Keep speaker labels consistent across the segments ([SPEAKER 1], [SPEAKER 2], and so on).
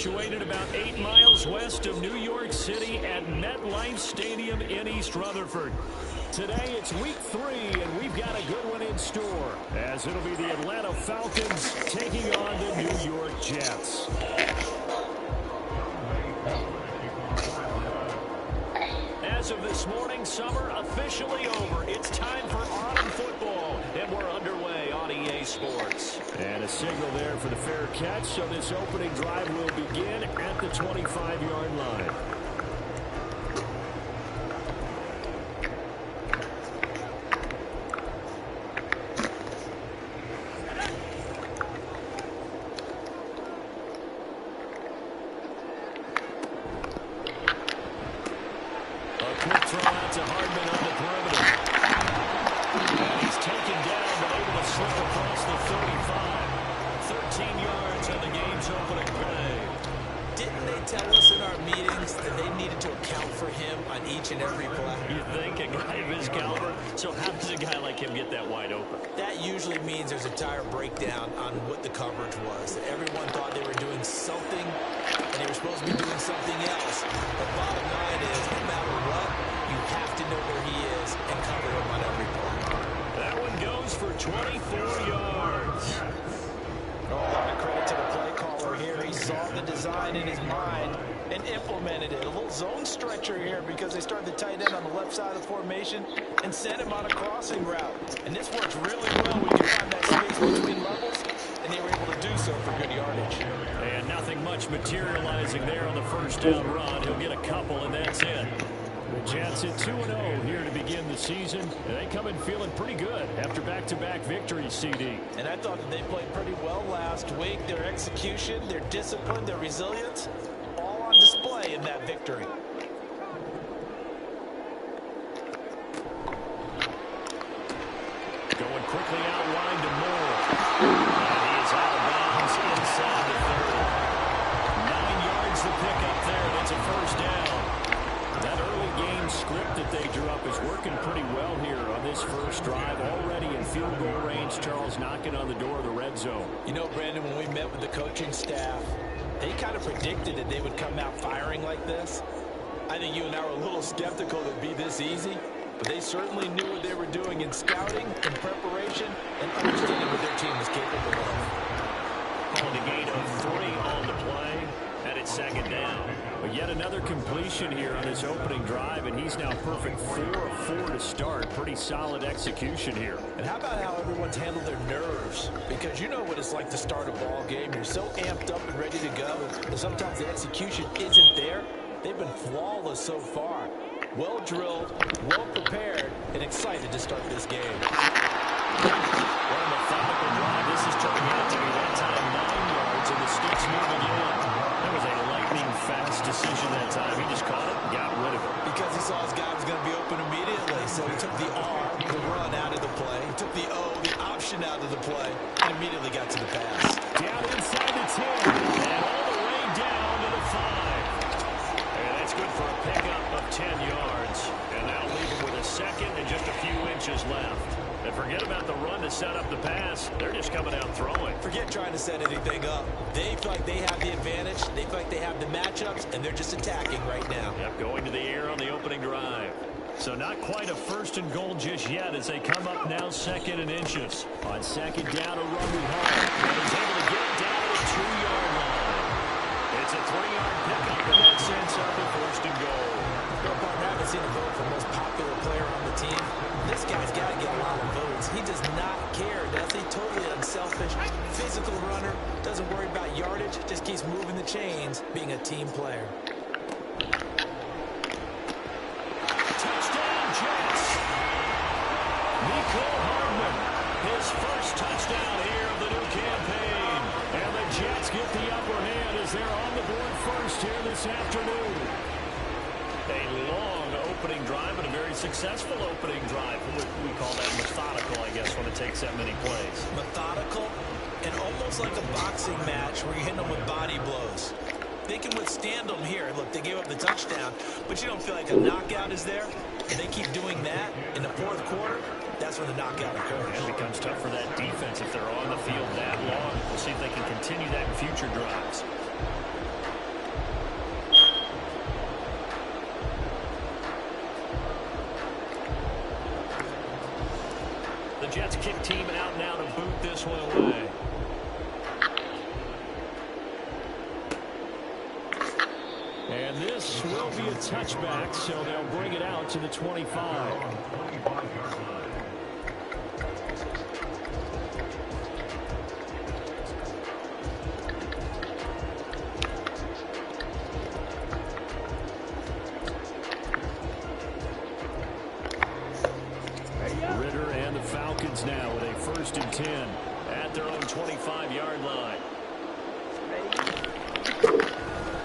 [SPEAKER 1] situated about 8 miles west of New York City at MetLife Stadium in East Rutherford. Today it's week 3, and we've got a good one in store, as it'll be the Atlanta Falcons taking on the New York Jets. As of this morning, summer officially over. It's time for autumn football, and we're underway on EA Sports. And a signal there for the fair catch, so this opening drive will begin at the 25-yard line.
[SPEAKER 2] And sent him on a crossing route. And this works really well when you find that space between levels, and they were able to do so for good yardage.
[SPEAKER 1] And nothing much materializing there on the first down run. He'll get a couple, and that's it. The Jets at 2-0 here to begin the season. And they come in feeling pretty good after back-to-back victories, CD.
[SPEAKER 2] And I thought that they played pretty well last week. Their execution, their discipline, their resilience, all on display in that victory.
[SPEAKER 1] Quickly out wide to Moore. And he is out of bounds inside the 30. 9 yards the pickup there. That's a first down. That early game script that they drew up is working pretty well here on this first drive. Already in field goal range, Charles, knocking on the door of the red zone.
[SPEAKER 2] You know, Brandon, when we met with the coaching staff, they kind of predicted that they would come out firing like this. I think you and I were a little skeptical that it'd be this easy. But they certainly knew what they were doing in scouting, in preparation, and understanding what their team was capable of.
[SPEAKER 1] On the gain of 3 on the play, and it's second down. But yet another completion here on his opening drive, and he's now perfect 4 of 4 to start. Pretty solid execution here.
[SPEAKER 2] And how about how everyone's handled their nerves? Because you know what it's like to start a ball game. You're so amped up and ready to go, and sometimes the execution isn't there. They've been flawless so far. Well drilled, well prepared, and excited to start this game.
[SPEAKER 1] What a methodical drive. This is turning out to be that time 9 yards, and the sticks moving in. That was a lightning fast decision that time. He just caught it and got rid of it.
[SPEAKER 2] Because he saw his guy was going to be open immediately, so he took the R, the run, out of the play. He took the O, the option, out of the play, and immediately got to the pass.
[SPEAKER 1] Down inside the 10, and all the way down to the 5. That's good for a pickup of 10 yards. And now leave him with a second and just a few inches left. And forget about the run to set up the pass. They're just coming out throwing.
[SPEAKER 2] Forget trying to set anything up. They feel like they have the advantage. They feel like they have the matchups, and they're just attacking right now.
[SPEAKER 1] Yep, going to the air on the opening drive. So not quite a first and goal just yet as they come up now second and inches. On second down, a run we home. And he's able to get it down to the 2-yard line. It's a 3-yard pickup, and that sets up a first and goal.
[SPEAKER 2] Well, partner, I haven't seen a vote for most popular player on the team. This guy's got to get a lot of votes. He does not care, does he? Totally unselfish, physical runner, doesn't worry about yardage, just keeps moving the chains, being a team player.
[SPEAKER 1] Touchdown, Jets! Mecole Hardman, his first touchdown here of the new campaign. And the Jets get the upper hand as they're on the board first here this afternoon. A long opening drive and a very successful opening drive. We call that methodical, I guess, when it takes that many plays.
[SPEAKER 2] Methodical and almost like a boxing match where you're hitting them with body blows. They can withstand them here. Look, they gave up the touchdown, but you don't feel like a knockout is there. And they keep doing that in the fourth quarter. That's when the knockout occurs.
[SPEAKER 1] It becomes tough for that defense if they're on the field that long. We'll see if they can continue that in future drives. team out now to boot this one away. And this will be a touchback, so they'll bring it out to the 25. Ritter and the Falcons now with a 1st and 10 at their own 25-yard line.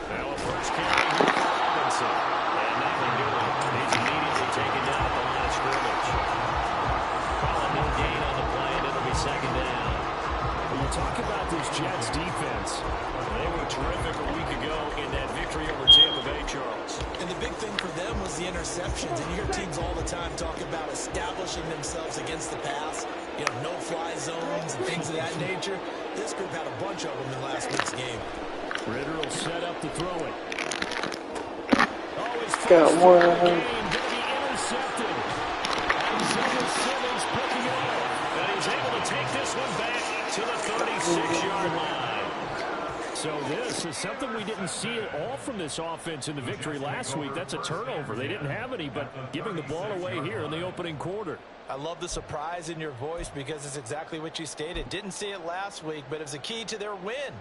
[SPEAKER 1] Now a first carry here for Robinson. And nothing doing. He's immediately taken down at the line of scrimmage. Calling no gain on the play, and it'll be 2nd down. When you talk about this Jets defense, they were terrific a week ago in that victory over Tampa Bay, Charles.
[SPEAKER 2] And the big thing for them was the interceptions. And you hear teams all the time talk about establishing themselves against the pass. You know, no-fly zones and things of that nature. This group had a bunch of them in last week's game.
[SPEAKER 1] Ritter will set up to throw it. Oh,
[SPEAKER 3] Got one.
[SPEAKER 1] Going to be intercepted. Isaiah Simmons picking it up. And he's able to take this one back to the 36-yard line. So this is something we didn't see at all from this offense in the victory last week. That's a turnover. They didn't have any, but giving the ball away here in the opening quarter.
[SPEAKER 2] I love the surprise in your voice because it's exactly what you stated. Didn't see it last week, but it was a key to their win.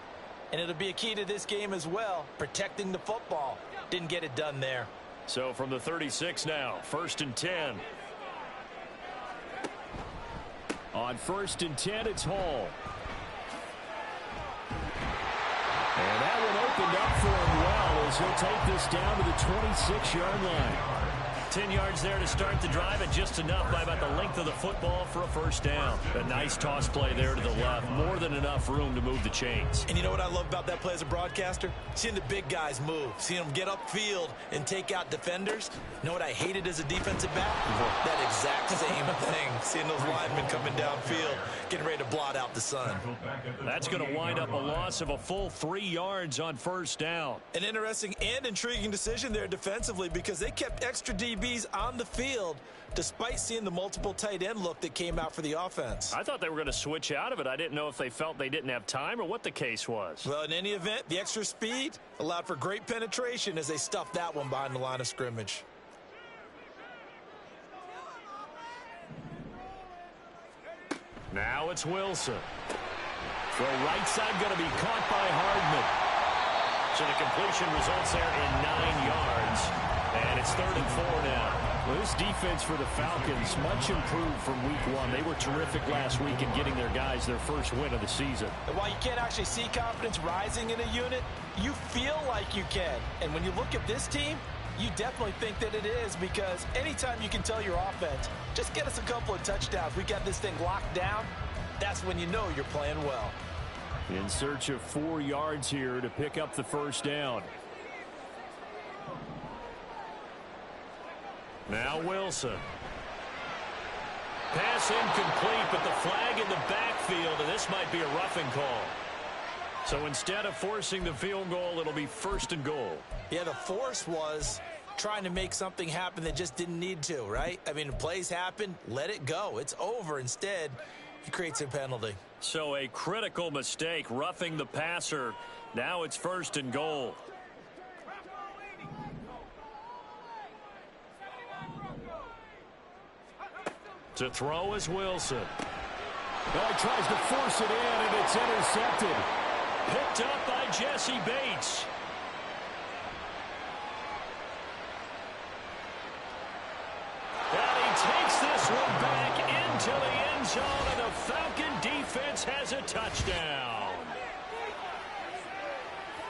[SPEAKER 2] And it'll be a key to this game as well, protecting the football. Didn't get it done there.
[SPEAKER 1] So from the 36 now, 1st and 10. On 1st and 10, it's Hall. And that one opened up for him well as he'll take this down to the 26-yard line. 10 yards there to start the drive, and just enough by about the length of the football for a 1st down. A nice toss play there to the left. More than enough room to move the chains.
[SPEAKER 2] And you know what I love about that play as a broadcaster? Seeing the big guys move. Seeing them get upfield and take out defenders. You know what I hated as a defensive back? That exact same thing. Seeing those linemen coming downfield, getting ready to blot out the sun.
[SPEAKER 1] That's going to wind up a loss of a full 3 yards on 1st down.
[SPEAKER 2] An interesting and intriguing decision there defensively because they kept extra DBs on the field despite seeing the multiple tight end look that came out for the offense.
[SPEAKER 1] I thought they were going to switch out of it. I didn't know if they felt they didn't have time or what the case was.
[SPEAKER 2] Well, in any event, the extra speed allowed for great penetration as they stuffed that one behind the line of scrimmage.
[SPEAKER 1] Now it's Wilson. The right side going to be caught by Hardman. So the completion results there in 9 yards. And it's 3rd and 4 now. Well, this defense for the Falcons, much improved from week 1. They were terrific last week in getting their guys their first win of the season.
[SPEAKER 2] And while you can't actually see confidence rising in a unit, you feel like you can. And when you look at this team, you definitely think that it is, because anytime you can tell your offense, just get us a couple of touchdowns, we got this thing locked down, that's when you know you're playing well.
[SPEAKER 1] In search of 4 yards here to pick up the 1st down. Now Wilson. Pass incomplete, but the flag in the backfield, and this might be a roughing call. So instead of forcing the field goal, it'll be 1st and goal.
[SPEAKER 2] Yeah, the force was trying to make something happen that just didn't need to, right? I mean, plays happen, let it go. It's over. Instead, he creates a penalty.
[SPEAKER 1] So a critical mistake, roughing the passer. Now it's 1st and goal. To throw is Wilson. Oh, he tries to force it in, and it's intercepted. Picked up by Jesse Bates. And he takes this one back into the end zone, and the Falcon defense has a touchdown.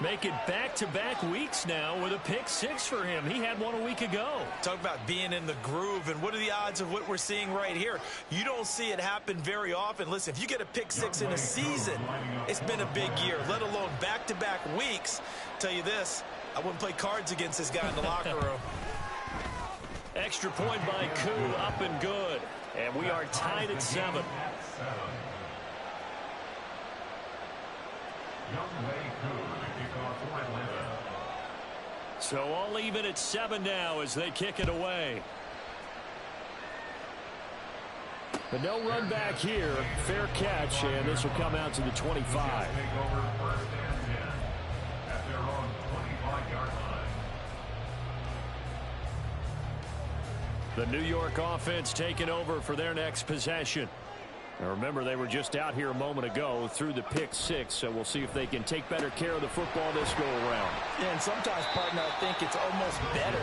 [SPEAKER 1] Make it back-to-back weeks now with a pick 6 for him. He had one a week ago.
[SPEAKER 2] Talk about being in the groove, and what are the odds of what we're seeing right here? You don't see it happen very often. Listen, if you get a pick 6 in a season, it's been a big year, let alone back-to-back weeks. Tell you this, I wouldn't play cards against this guy in the locker room.
[SPEAKER 1] Extra point by Koo, up and good. And we are tied at 7. So all even at 7 now as they kick it away. But no run back here. Fair catch, and this will come out to the 25. The New York offense taking over for their next possession. Now remember, they were just out here a moment ago through the pick six, so we'll see if they can take better care of the football this go around.
[SPEAKER 2] Yeah, and sometimes, partner, I think it's almost better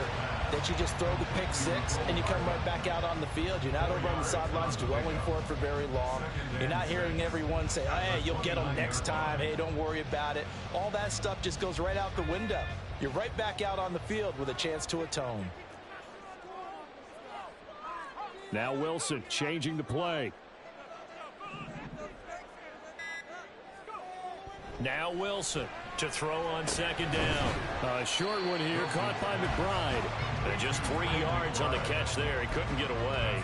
[SPEAKER 2] that you just throw the pick six and you come right back out on the field. You're not over on the sidelines dwelling for it for very long. You're not hearing everyone say, hey, you'll get them next time. Hey, don't worry about it. All that stuff just goes right out the window. You're right back out on the field with a chance to atone.
[SPEAKER 1] Now Wilson changing the play. Now Wilson to throw on second down. A short one here, caught by McBride. And just 3 yards on the catch there. He couldn't get away.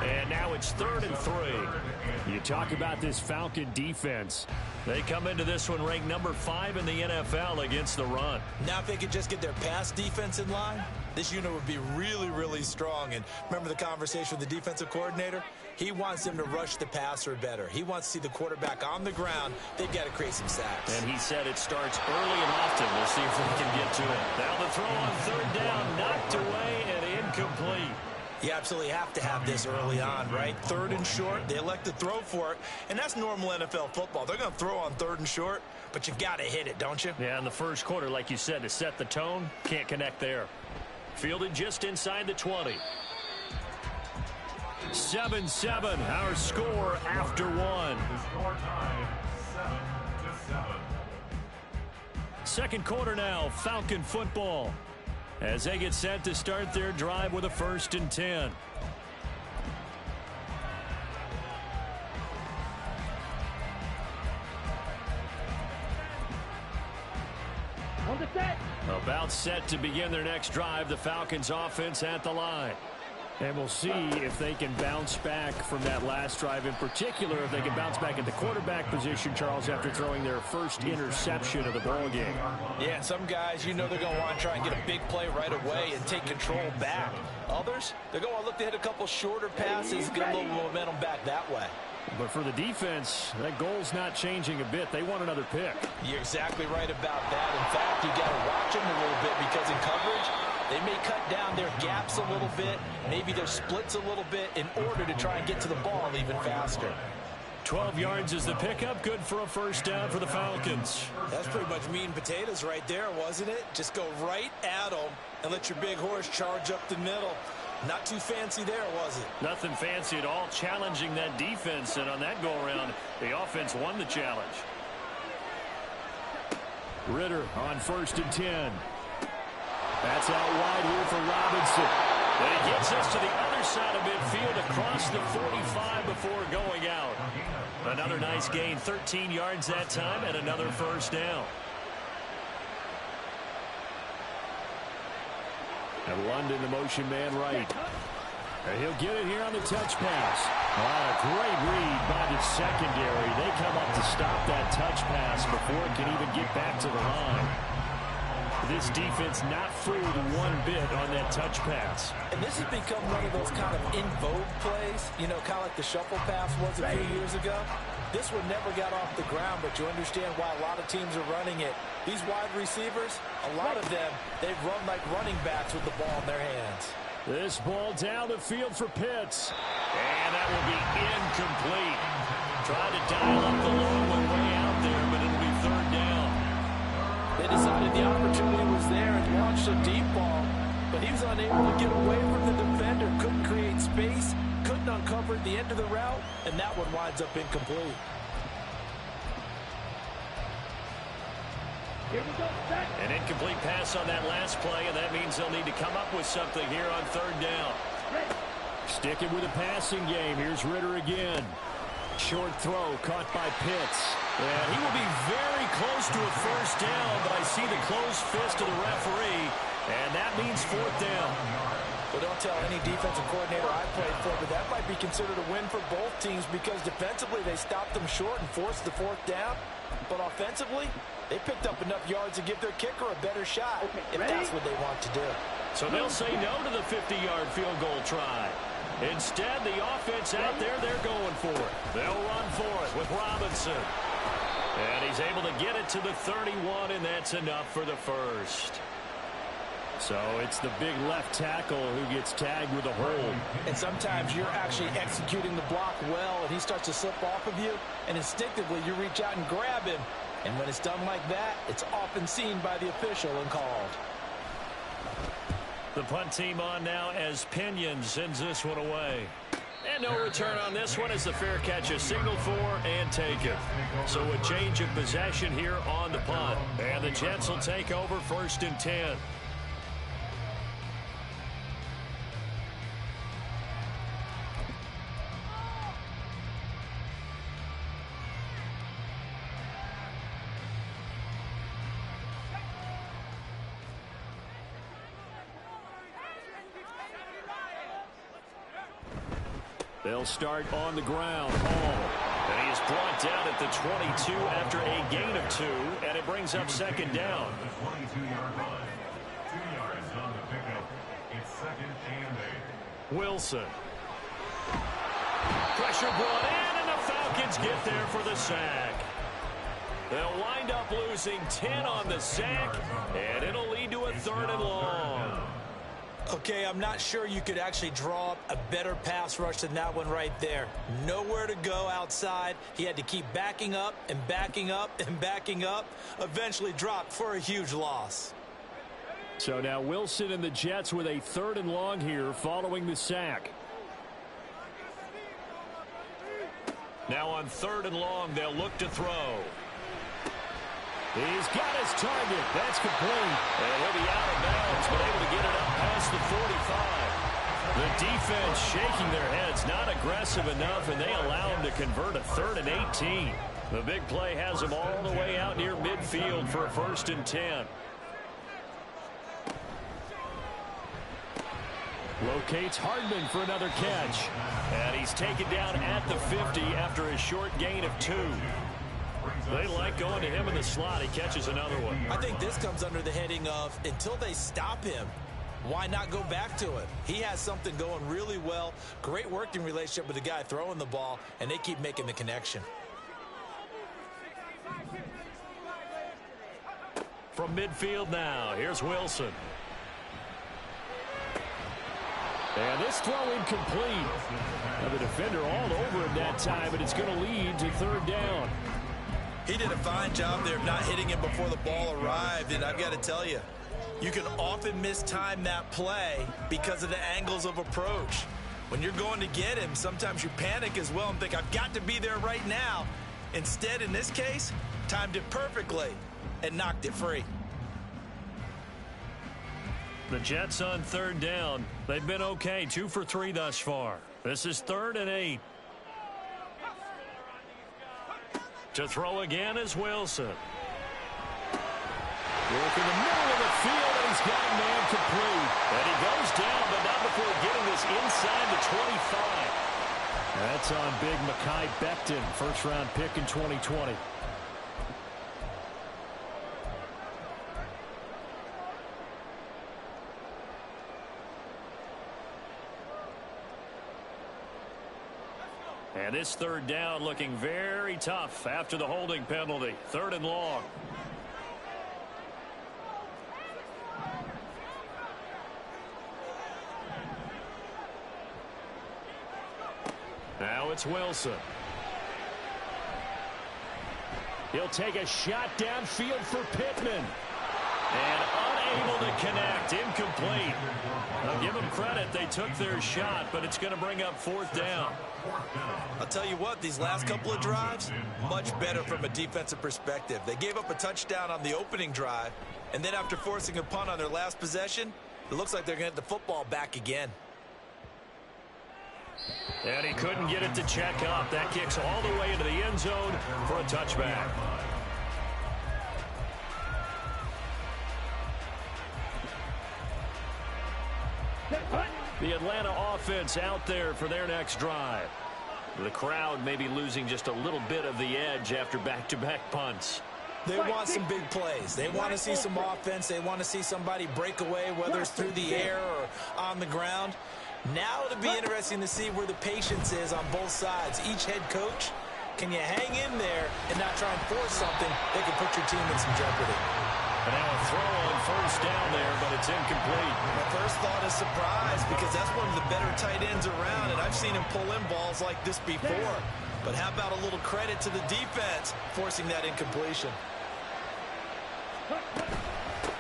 [SPEAKER 1] And now it's 3rd and 3. You talk about this Falcon defense. They come into this one ranked number 5 in the NFL against the run.
[SPEAKER 2] Now if they could just get their pass defense in line, this unit would be really, really strong. And remember the conversation with the defensive coordinator? He wants them to rush the passer better. He wants to see the quarterback on the ground. They've got to create some sacks.
[SPEAKER 1] And he said it starts early and often. We'll see if we can get to it. Now the throw on 3rd down, knocked away and incomplete.
[SPEAKER 2] You absolutely have to have this early on, right? 3rd and short, they elect to throw for it, and that's normal NFL football. They're going to throw on 3rd and short, but you got to hit it, don't you?
[SPEAKER 1] Yeah, in the first quarter, like you said, to set the tone, can't connect there. Fielded just inside the 20. 7-7, our score after 1. Second quarter now, Falcon football, as they get set to start their drive with a 1st and 10. About set to begin their next drive, the Falcons offense at the line. And we'll see if they can bounce back from that last drive, in particular if they can bounce back at the quarterback position, Charles, after throwing their first interception of the ball game.
[SPEAKER 2] Yeah, some guys, you know they're going to want to try and get a big play right away and take control back. Others, they're going to look to hit a couple shorter passes, get a little momentum back that way.
[SPEAKER 1] But for the defense, that goal's not changing a bit. They want another pick.
[SPEAKER 2] You're exactly right about that. In fact, you got to watch them a little bit because in coverage, they may cut down their gaps a little bit, maybe their splits a little bit in order to try and get to the ball even faster.
[SPEAKER 1] 12 yards is the pickup, good for a 1st down for the Falcons.
[SPEAKER 2] That's pretty much meat and potatoes right there, wasn't it? Just go right at them and let your big horse charge up the middle. Not too fancy there, was it?
[SPEAKER 1] Nothing fancy at all, challenging that defense, and on that go-around, the offense won the challenge. Ritter on 1st and 10. That's out wide here for Robinson. And he gets us to the other side of midfield across the 45 before going out. Another nice gain, 13 yards that time, and another 1st down. And London, the motion man right. And he'll get it here on the touch pass. Great read by the secondary. They come up to stop that touch pass before it can even get back to the line. This defense not fooled one bit on that touch pass.
[SPEAKER 2] And this has become one of those kind of in vogue plays, you know, kind of like the shuffle pass was a few years ago. This one never got off the ground, but you understand why a lot of teams are running it. These wide receivers, a lot of them, they run like running backs with the ball in their hands.
[SPEAKER 1] This ball down the field for Pitts. And that will be incomplete. Tried to dial up the long one way out there, but it'll be 3rd down.
[SPEAKER 2] They decided the opportunity was there and launched a deep ball, but he was unable to get away from the defender, couldn't create space, couldn't uncover the end of the route, and that one winds up incomplete.
[SPEAKER 1] An incomplete pass on that last play, and that means they'll need to come up with something here on 3rd down. Sticking with a passing game. Here's Ritter again. Short throw caught by Pitts. And he will be very close to a 1st down, but I see the closed fist of the referee, and that means 4th down.
[SPEAKER 2] Well, don't tell any defensive coordinator I played for, but that might be considered a win for both teams because defensively they stopped them short and forced the 4th down. But offensively, they picked up enough yards to give their kicker a better shot if that's what they want to do.
[SPEAKER 1] So they'll say no to the 50-yard field goal try. Instead, the offense out there, they're going for it. They'll run for it with Robinson. And he's able to get it to the 31, and that's enough for the first. So it's the big left tackle who gets tagged with a hold.
[SPEAKER 2] And sometimes you're actually executing the block well, and he starts to slip off of you, and instinctively you reach out and grab him. And when it's done like that, it's often seen by the official and called.
[SPEAKER 1] The punt team on now as Pinion sends this one away. And no return on this one as the fair catch is signaled for and taken. So a change of possession here on the punt. And the Jets will take over 1st and 10. They'll start on the ground. And he is brought down at the 22 after a gain of 2, and it brings up 2nd down. Wilson. Pressure brought in, and the Falcons get there for the sack. They'll wind up losing 10 on the sack, and it'll lead to a 3rd and long.
[SPEAKER 2] Okay, I'm not sure you could actually draw up a better pass rush than that one right there. Nowhere to go outside. He had to keep backing up and backing up and backing up. Eventually dropped for a huge loss.
[SPEAKER 1] So now Wilson and the Jets with a 3rd and long here following the sack. Now on 3rd and long, they'll look to throw. He's got his target. That's complete. And he'll be out of bounds, but able to get it up past the 45. The defense shaking their heads, not aggressive enough, and they allow him to convert a 3rd and 18. The big play has him all the way out near midfield for a 1st and 10. Locates Hardman for another catch. And he's taken down at the 50 after a short gain of 2. They like going to him in the slot. He catches another one.
[SPEAKER 2] I think this comes under the heading of until they stop him, why not go back to it? He has something going really well. Great working relationship with the guy throwing the ball, and they keep making the connection.
[SPEAKER 1] From midfield now, here's Wilson. And this throw incomplete. Now the defender all over him that time, but it's going to lead to 3rd down.
[SPEAKER 2] He did a fine job there of not hitting him before the ball arrived, and I've got to tell you, you can often mistime that play because of the angles of approach. When you're going to get him, sometimes you panic as well and think, I've got to be there right now. Instead, in this case, timed it perfectly and knocked it free.
[SPEAKER 1] The Jets on 3rd down. They've been okay, 2 for 3 thus far. This is 3rd and 8. To throw again is Wilson. Work in the middle of the field, and he's got a man complete. And he goes down, but not before getting this inside the 25. That's on big Mekhi Becton, 1st-round pick in 2020. And this 3rd down looking very tough after the holding penalty. 3rd and long. Now it's Wilson. He'll take a shot downfield for Pittman. And unable to connect. Incomplete. I'll give them credit. They took their shot, but it's going to bring up 4th down.
[SPEAKER 2] I'll tell you what, these last couple of drives, much better from a defensive perspective. They gave up a touchdown on the opening drive, and then after forcing a punt on their last possession, it looks like they're going to get the football back again.
[SPEAKER 1] And he couldn't get it to check up. That kicks all the way into the end zone for a touchback. The Atlanta offense out there for their next drive. The crowd may be losing just a little bit of the edge after back-to-back punts.
[SPEAKER 2] They want some big plays. They want to see some offense. They want to see somebody break away, whether it's through the air or on the ground. Now it'll be interesting to see where the patience is on both sides. Each head coach, can you hang in there and not try and force something that could put your team in some jeopardy?
[SPEAKER 1] And now a throw on first down there, but it's incomplete.
[SPEAKER 2] My first thought is surprise, because that's one of the better tight ends around, and I've seen him pull in balls like this before. But how about a little credit to the defense forcing that incompletion?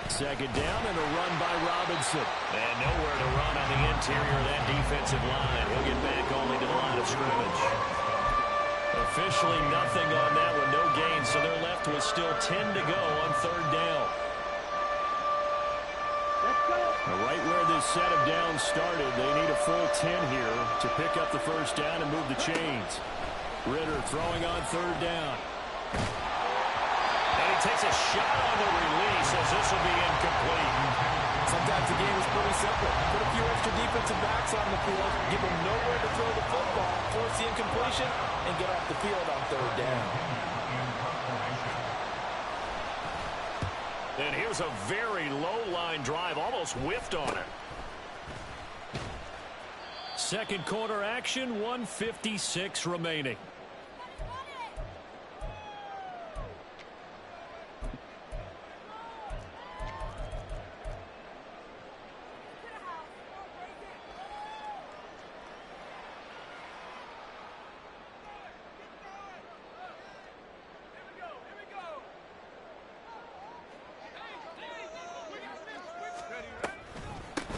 [SPEAKER 1] Second down and a run by Robinson. And nowhere to run on the interior of that defensive line. He'll get back only to the line of scrimmage. Officially nothing on that one, no gain, so they're left with still 10 to go on third down. Right where this set of downs started, they need a full 10 here to pick up the first down and move the chains. Ritter throwing on third down. And he takes a shot on the release as this will be incomplete.
[SPEAKER 2] Sometimes the game is pretty simple. Put a few extra defensive backs on the field, give them nowhere to throw the football, force the incompletion, and get off the field on third down.
[SPEAKER 1] And here's a very low-line drive, almost whiffed on it. Second quarter action, 1:56 remaining.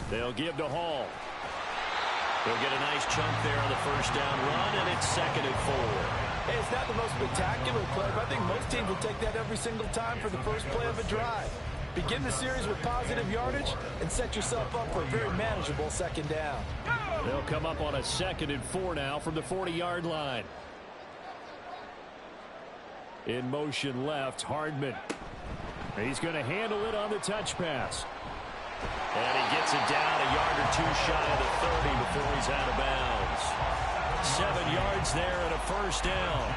[SPEAKER 1] They'll give to Hall. He'll get a nice chunk there on the first down run, and it's 2nd and 4.
[SPEAKER 2] Hey, it's not the most spectacular play, but I think most teams will take that every single time for the first play of a drive. Begin the series with positive yardage and set yourself up for a very manageable second down.
[SPEAKER 1] They'll come up on a 2nd and 4 now from the 40-yard line. In motion left, Hardman. He's going to handle it on the touch pass. And he gets it down a yard or two shy of the 30 before he's out of bounds. 7 yards there and a first down.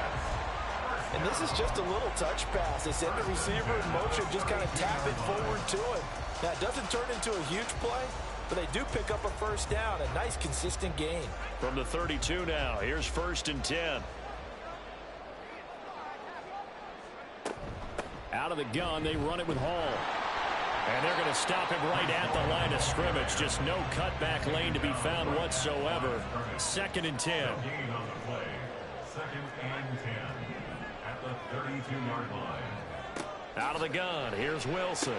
[SPEAKER 2] And this is just a little touch pass. They send the receiver in motion, just kind of tap it forward to him. Now, it doesn't turn into a huge play, but they do pick up a first down, a nice consistent gain.
[SPEAKER 1] From the 32 now, here's 1st and 10. Out of the gun, they run it with Hall. And they're going to stop him right at the line of scrimmage. Just no cutback lane to be found whatsoever. 2nd and 10.
[SPEAKER 3] Gain on the play. 2nd and 10 at the 32-yard line.
[SPEAKER 1] Out of the gun, here's Wilson.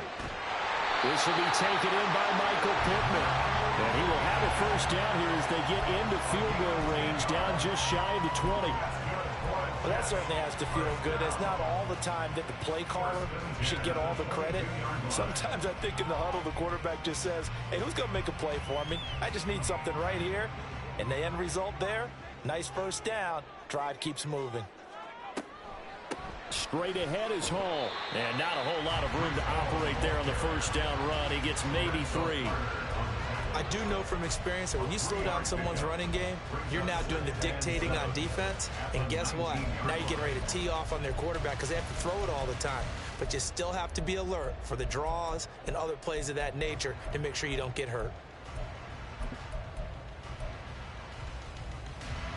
[SPEAKER 1] This will be taken in by Michael Pittman. And he will have a first down here as they get into field goal range, down just shy of the 20.
[SPEAKER 2] Well, that certainly has to feel good. It's not all the time that the play caller should get all the credit. Sometimes I think in the huddle, the quarterback just says, hey, who's going to make a play for me? I just need something right here. And the end result there, nice first down. Drive keeps moving.
[SPEAKER 1] Straight ahead is Hall. And not a whole lot of room to operate there on the first down run. He gets maybe 3.
[SPEAKER 2] I do know from experience that when you slow down someone's running game, you're now doing the dictating on defense. And guess what? Now you're getting ready to tee off on their quarterback because they have to throw it all the time. But you still have to be alert for the draws and other plays of that nature to make sure you don't get hurt.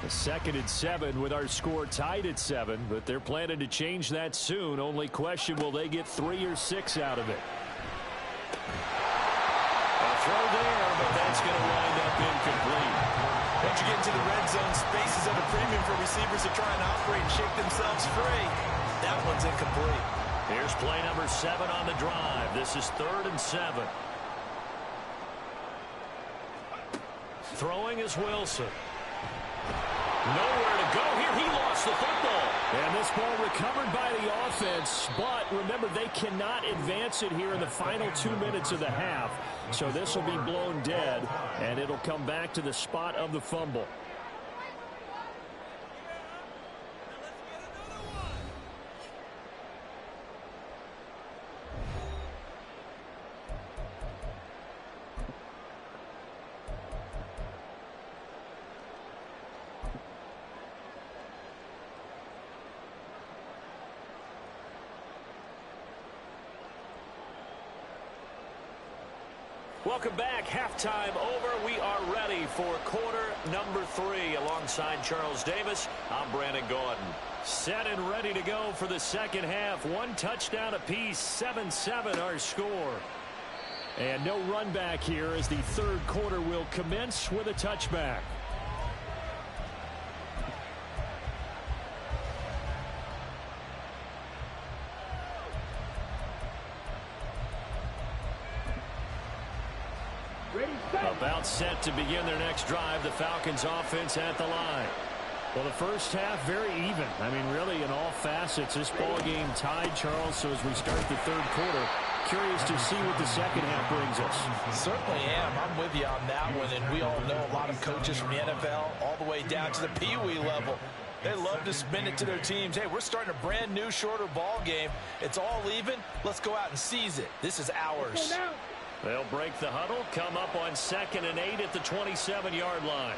[SPEAKER 1] The 2nd and 7 with our score tied at 7, but they're planning to change that soon. Only question, will they get 3 or 6 out of it? A throw there, but that's going to wind up incomplete.
[SPEAKER 2] Once you get into the red zone, space is at a premium for receivers to try and operate and shake themselves free. That one's incomplete.
[SPEAKER 1] Here's play number 7 on the drive. This is 3rd and 7. Throwing is Wilson. Nowhere to go here. He lost the football. And this ball recovered by the offense. But remember, they cannot advance it here in the final 2 minutes of the half. So this will be blown dead, and it'll come back to the spot of the fumble. Welcome back. Halftime over. We are ready for quarter number 3. Alongside Charles Davis, I'm Brandon Gordon. Set and ready to go for the second half. 1 touchdown apiece. 7-7 our score. And no run back here as the third quarter will commence with a touchback. About set to begin their next drive. The Falcons offense at the line. Well, the first half very even. I mean, really in all facets. This ball game tied, Charles. So as we start the third quarter, curious to see what the second half brings us.
[SPEAKER 2] Certainly am. I'm with you on that one. And we all know a lot of coaches from the NFL all the way down to the Pee-wee level. They love to spin it to their teams. Hey, we're starting a brand new, shorter ball game. It's all even. Let's go out and seize it. This is ours.
[SPEAKER 1] They'll break the huddle, come up on 2nd and 8 at the 27-yard line.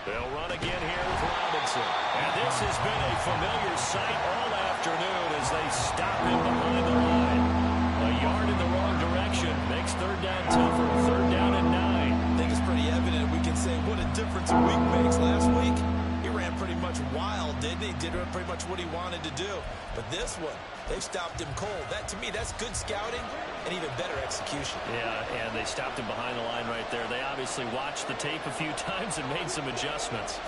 [SPEAKER 1] They'll run again here with Robinson. And this has been a familiar sight all afternoon as they stop him behind the line. A yard in the wrong direction makes third down tougher. 3rd down and 9.
[SPEAKER 2] I think it's pretty evident. We can say what a difference a week makes. Last week, he ran pretty much wild, didn't he? Did pretty much what he wanted to do. But this one, they've stopped him cold. That, to me, that's good scouting and even better execution.
[SPEAKER 1] Yeah, and they stopped him behind the line right there. They obviously watched the tape a few times and made some adjustments.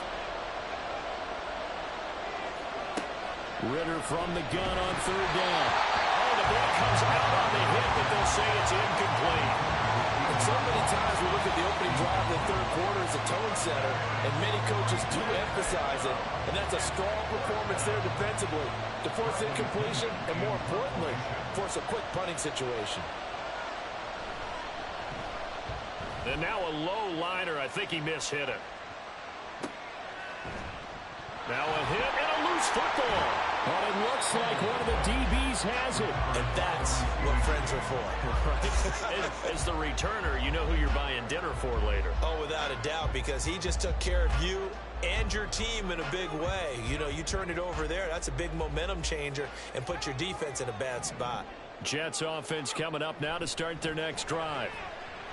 [SPEAKER 1] Ritter from the gun on 3rd down. Oh, the ball comes out on the hit, but they'll say it's incomplete.
[SPEAKER 2] And so many times we look at the opening drive of the third quarter as a tone setter, and many coaches do emphasize it. And that's a strong performance there defensively to force incompletion and, more importantly, force a quick punting situation.
[SPEAKER 1] And now a low liner. I think he mishit it. Now a hit and a loose football. But it looks like one of the DBs has it.
[SPEAKER 2] And that's what friends are for.
[SPEAKER 1] Right. As the returner, you know who you're buying dinner for later.
[SPEAKER 2] Oh, without a doubt, because he just took care of you and your team in a big way. You know, you turn it over there, that's a big momentum changer and put your defense in a bad spot.
[SPEAKER 1] Jets offense coming up now to start their next drive.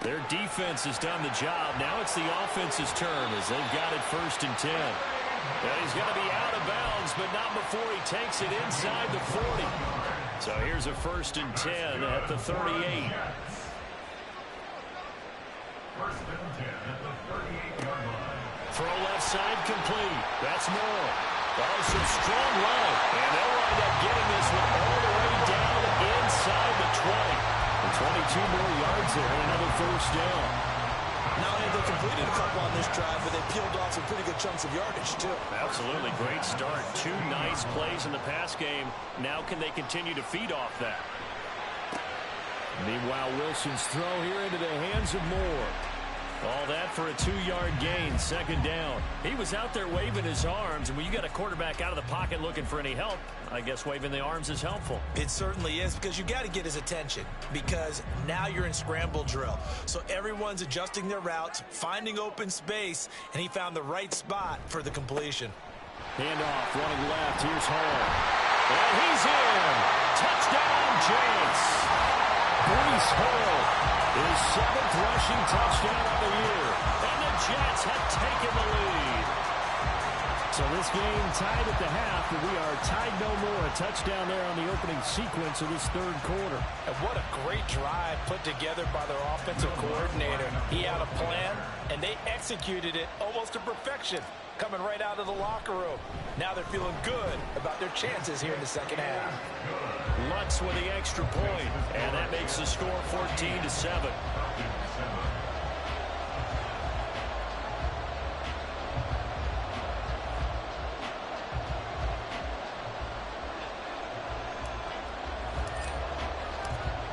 [SPEAKER 1] Their defense has done the job. Now it's the offense's turn as they've got it 1st and 10. And he's going to be out of bounds, but not before he takes it inside the 40. So here's a 1st and 10 at the 38.
[SPEAKER 3] 1st and 10 at the 38-yard line.
[SPEAKER 1] Throw left side complete. That's Moore. Oh, some strong running. And they'll wind up getting this one all the way down inside the 20. And 22 more yards there and another 1st down.
[SPEAKER 2] Not only have they completed a couple on this drive, but they peeled off some pretty good chunks of yardage, too.
[SPEAKER 1] Absolutely. Great start. 2 nice plays in the pass game. Now can they continue to feed off that? Meanwhile, Wilson's throw here into the hands of Moore. All that for a 2-yard gain, 2nd down. He was out there waving his arms, and when you got a quarterback out of the pocket looking for any help, I guess waving the arms is helpful.
[SPEAKER 2] It certainly is, because you got to get his attention, because now you're in scramble drill. So everyone's adjusting their routes, finding open space, and he found the right spot for the completion.
[SPEAKER 1] Handoff, running left. Here's Hall. And he's in. Touchdown, Jets. Breece Hall. His 7th rushing touchdown of the year. And the Jets have taken the lead. So this game tied at the half, but we are tied no more. A touchdown there on the opening sequence of this third quarter.
[SPEAKER 2] And what a great drive put together by their offensive coordinator. He had a plan, and they executed it almost to perfection, coming right out of the locker room. Now they're feeling good about their chances here in the second half.
[SPEAKER 1] Lutz with the extra point, and that makes the score 14-7.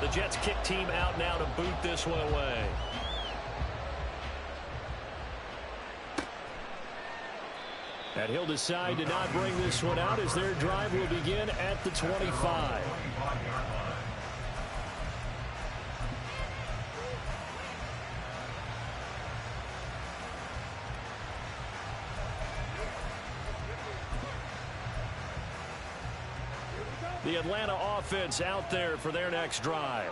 [SPEAKER 1] The Jets kick team out now to boot this one away. And he'll decide to not bring this one out as their drive will begin at the 25. The Atlanta offense out there for their next drive.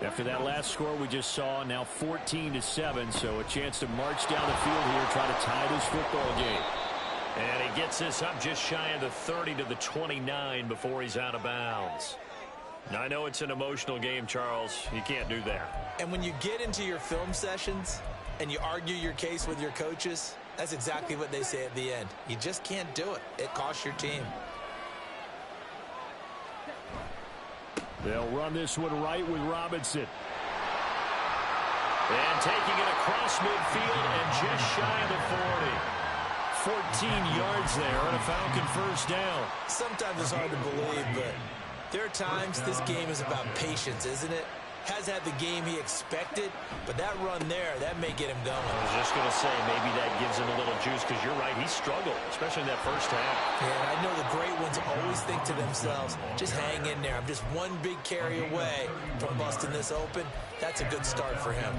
[SPEAKER 1] After that last score we just saw, now 14-7, so a chance to march down the field here, try to tie this football game. And he gets this up just shy of the 30 to the 29 before he's out of bounds. Now, I know it's an emotional game, Charles. You can't do that.
[SPEAKER 2] And when you get into your film sessions and you argue your case with your coaches, that's exactly what they say at the end. You just can't do it. It costs your team.
[SPEAKER 1] They'll run this one right with Robinson. And taking it across midfield and just shy of the 40. 14 yards there on a Falcon first down.
[SPEAKER 2] Sometimes it's hard to believe, but there are times this game is about patience, isn't it? Has had the game he expected, but that run there, that may get him going.
[SPEAKER 1] I was just going to say, maybe that gives him a little juice, because you're right, he struggled, especially in that first half.
[SPEAKER 2] Yeah, and I know the great ones always think to themselves, just hang in there. I'm just one big carry away from busting this open. That's a good start for him.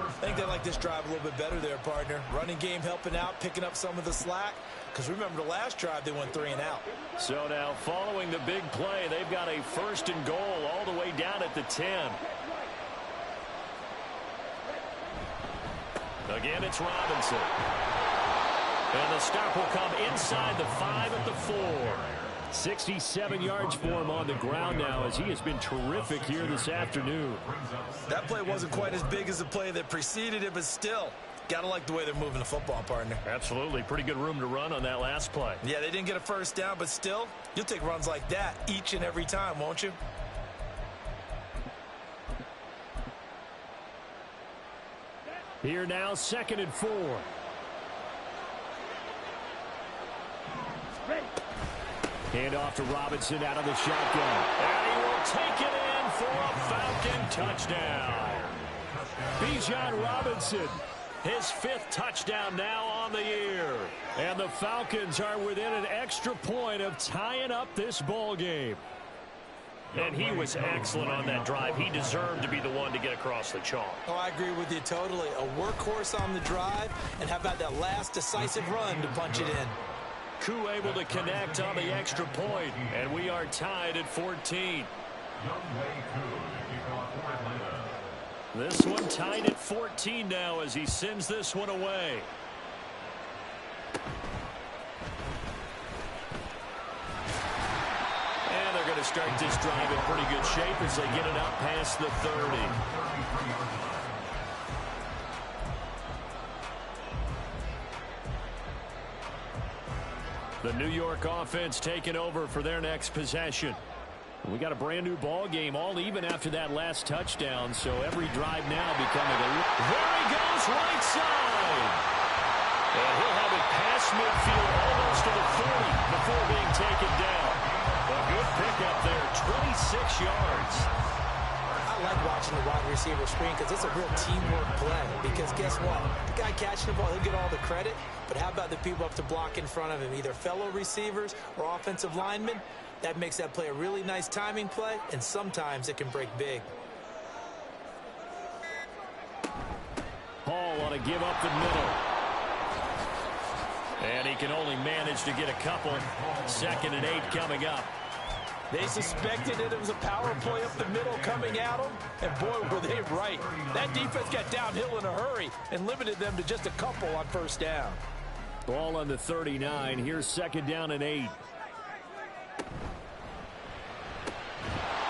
[SPEAKER 2] I think they like this drive a little bit better there, partner. Running game helping out, picking up some of the slack. Because remember, the last drive, they went 3 and out.
[SPEAKER 1] So now, following the big play, they've got a first and goal all the way down at the 10. Again, it's Robinson. And the stop will come inside the 5 at the 4. 67 yards for him on the ground now, as he has been terrific here this afternoon.
[SPEAKER 2] That play wasn't quite as big as the play that preceded it, but still, gotta like the way they're moving the football, partner.
[SPEAKER 1] Absolutely. Pretty good room to run on that last play.
[SPEAKER 2] Yeah, they didn't get a first down, but still, you'll take runs like that each and every time, won't you?
[SPEAKER 1] Here now, 2nd and 4. Hand off to Robinson out of the shotgun. And he will take it in for a Falcon touchdown. Bijan Robinson, his 5th touchdown now on the year. And the Falcons are within an extra point of tying up this ball game. And he was excellent on that drive. He deserved to be the one to get across the chalk.
[SPEAKER 2] Oh, I agree with you totally. A workhorse on the drive, and how about that last decisive run to punch it in?
[SPEAKER 1] Koo able to connect on the extra point, and we are tied at 14. This one tied at 14 now as he sends this one away. And they're going to start this drive in pretty good shape as they get it up past the 30. The New York offense taking over for their next possession. We got a brand new ball game, all even after that last touchdown, so every drive now becoming a... There he goes, right side! And he'll have it past midfield almost to the 40 before being taken down. A good pickup there, 26 yards.
[SPEAKER 2] I like watching the wide receiver screen because it's a real teamwork play. Because guess what? The guy catching the ball, he'll get all the credit. But how about the people up to block in front of him, either fellow receivers or offensive linemen? That makes that play a really nice timing play, and sometimes it can break big.
[SPEAKER 1] Hall on a give up the middle. And he can only manage to get a couple. 2nd and 8 coming up.
[SPEAKER 2] They suspected that it was a power play up the middle coming at them, and boy, were they right. That defense got downhill in a hurry and limited them to just a couple on first down.
[SPEAKER 1] Ball on the 39. Here's 2nd down and 8.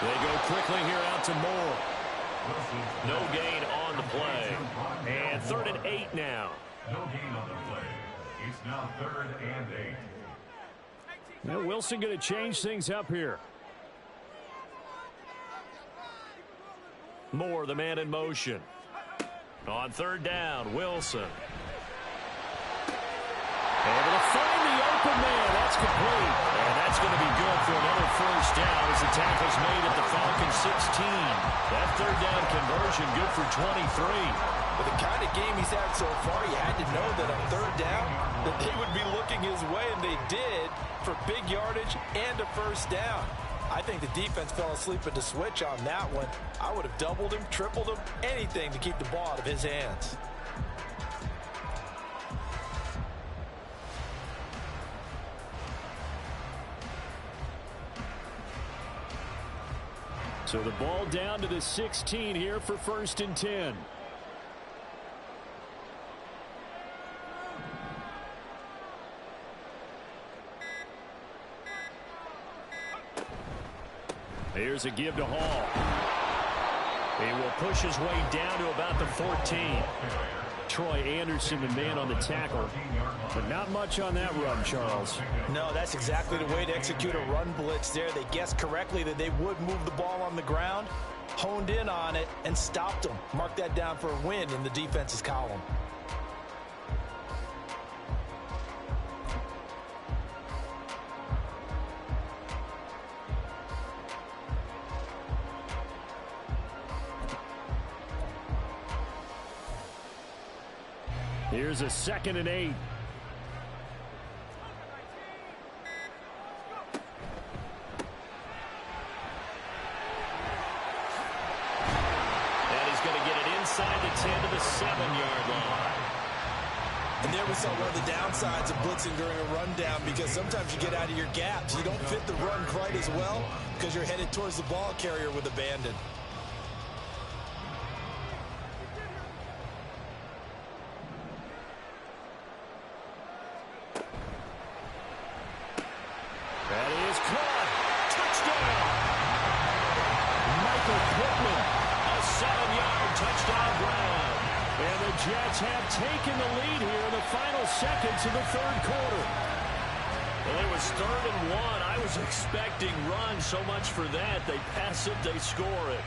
[SPEAKER 1] They go quickly here out to Moore. No gain on the play. And 3rd and 8 now.
[SPEAKER 3] No gain on the play. It's now 3rd and 8.
[SPEAKER 1] Now Wilson going to change things up here. Moore, the man in motion. On 3rd down, Wilson. Able to find the open man. That's complete. And that's going to be good for another first down as the tackle's made at the Falcons 16. That 3rd down conversion good for 23.
[SPEAKER 2] With the kind of game he's had so far, you had to know that on 3rd down that they would be looking his way, and they did, for big yardage and a first down. I think the defense fell asleep at the switch on that one. I would have doubled him, tripled him, anything to keep the ball out of his hands.
[SPEAKER 1] So the ball down to the 16 here for 1st and 10. Here's a give to Hall. He will push his way down to about the 14. Troy Anderson, the man on the tackle. But not much on that run, Charles.
[SPEAKER 2] No, that's exactly the way to execute a run blitz there. They guessed correctly that they would move the ball on the ground, honed in on it, and stopped them. Mark that down for a win in the defense's column.
[SPEAKER 1] Here's a 2nd and 8. And he's going to get it inside the 10 to the 7-yard line.
[SPEAKER 2] And there we saw one of the downsides of blitzing during a rundown, because sometimes you get out of your gaps. You don't fit the run quite as well because you're headed towards the ball carrier with abandon.
[SPEAKER 1] That is caught. Touchdown. Michael Pittman, a 7-yard touchdown grab. And the Jets have taken the lead here in the final seconds of the 3rd quarter. Well, it was 3rd and 1. I was expecting run, so much for that. They pass it, they score it.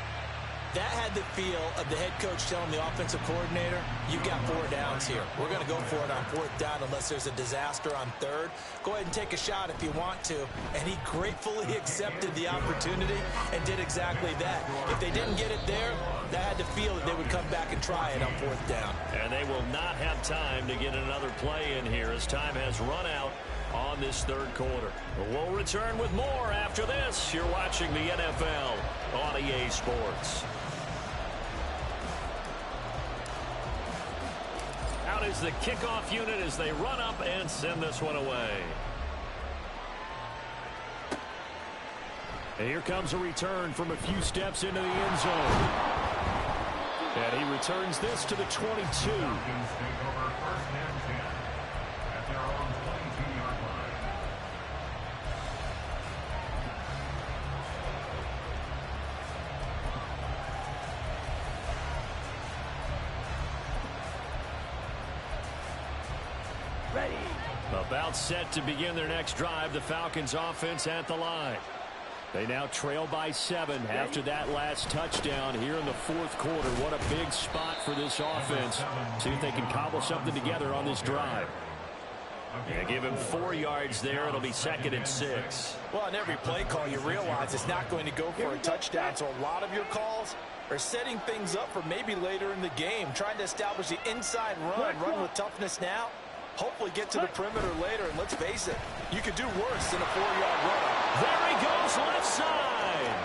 [SPEAKER 2] That had the feel of the head coach telling the offensive coordinator, you've got 4 downs here. We're going to go for it on 4th down unless there's a disaster on 3rd. Go ahead and take a shot if you want to. And he gratefully accepted the opportunity and did exactly that. If they didn't get it there, that had the feel that they would come back and try it on 4th down.
[SPEAKER 1] And they will not have time to get another play in here as time has run out on this 3rd quarter. We'll return with more after this. You're watching the NFL on EA Sports. Out is the kickoff unit as they run up and send this one away. And here comes a return from a few steps into the end zone. And he returns this to the 22. About set to begin their next drive. The Falcons offense at the line. They now trail by 7 after that last touchdown here in the 4th quarter. What a big spot for this offense. See if they can cobble something together on this drive. And give him 4 yards there. It'll be 2nd and 6.
[SPEAKER 2] Well, on every play call, you realize it's not going to go for a touchdown. So a lot of your calls are setting things up for maybe later in the game. Trying to establish the inside run with toughness now. Hopefully get to the perimeter later, and let's face it, you could do worse than a 4-yard run.
[SPEAKER 1] There he goes, left side.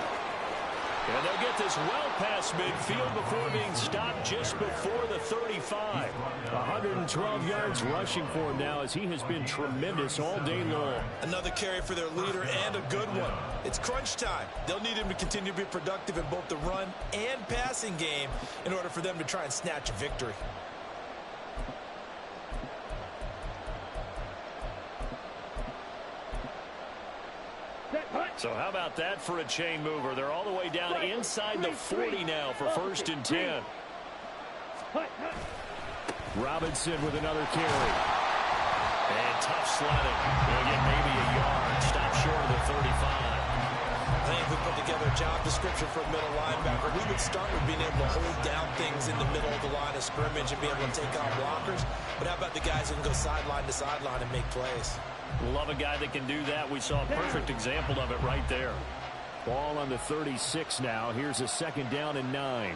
[SPEAKER 1] And they'll get this well past midfield before being stopped just before the 35. 112 yards rushing for him now as he has been tremendous all day long.
[SPEAKER 2] Another carry for their leader and a good one. It's crunch time. They'll need him to continue to be productive in both the run and passing game in order for them to try and snatch a victory.
[SPEAKER 1] So how about that for a chain mover? They're all the way down inside the 40 now for 1st and 10. Robinson with another carry. And tough sledding. He'll get maybe a yard. Stop short of the 35.
[SPEAKER 2] I think if we put together a job description for a middle linebacker, we would start with being able to hold down things in the middle of the line of scrimmage and be able to take on blockers. But how about the guys who can go sideline to sideline and make plays?
[SPEAKER 1] Love a guy that can do that. We saw a perfect example of it right there. Ball on the 36 now. Here's a 2nd down and 9.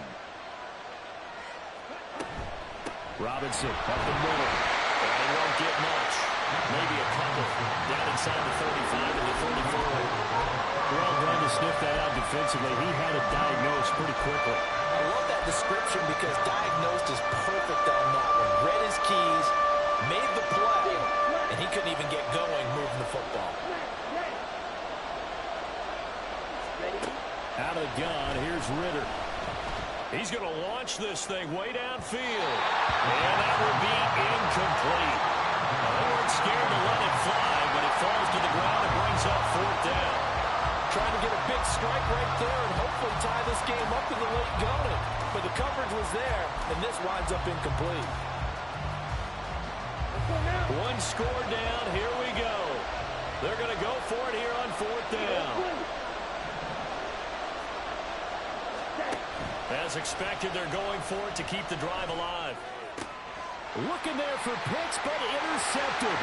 [SPEAKER 1] Robinson up the middle. And he won't get much. Maybe a couple. Down inside the 35 and the 34. Well done to sniff that out defensively. He had it diagnosed pretty quickly.
[SPEAKER 2] I love that description because diagnosed is perfect on that one. Read his keys, made the play, and he couldn't even get going moving the football.
[SPEAKER 1] Out of out of the gun. Here's Ritter. He's going to launch this thing way downfield. And that will be incomplete. They weren't scared to let it fly, but it falls to the ground and brings up fourth down.
[SPEAKER 2] Trying to get a big strike right there and hopefully tie this game up in the late going. But the coverage was there, and this winds up incomplete.
[SPEAKER 1] One score down. Here we go. They're going to go for it here on fourth down. As expected, they're going for it to keep the drive alive. Looking there for picks, but intercepted.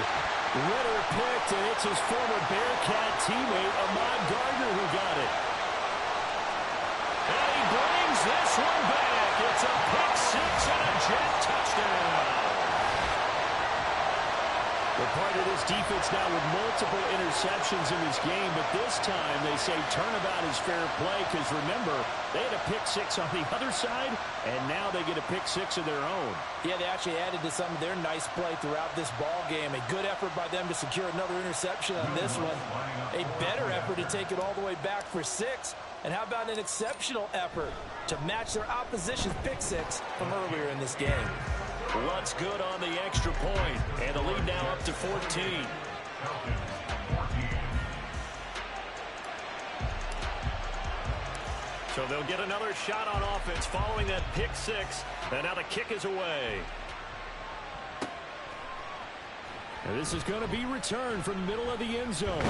[SPEAKER 1] Ritter picked, and it's his former Bearcat teammate, Ahmad Gardner, who got it. And he brings this one back. It's a pick six and a Jet touchdown. We're part of this defense now with multiple interceptions in this game, but this time they say turnabout is fair play because, remember, they had a pick six on the other side, and now they get a pick six of their own.
[SPEAKER 2] Yeah, they actually added to some of their nice play throughout this ball game. A good effort by them to secure another interception on this one. A better effort to take it all the way back for six. And how about an exceptional effort to match their opposition's pick six from earlier in this game?
[SPEAKER 1] What's good on the extra point, and the lead now up to 14. So they'll get another shot on offense following that pick six, and now the kick is away. And this is going to be returned from the middle of the end zone.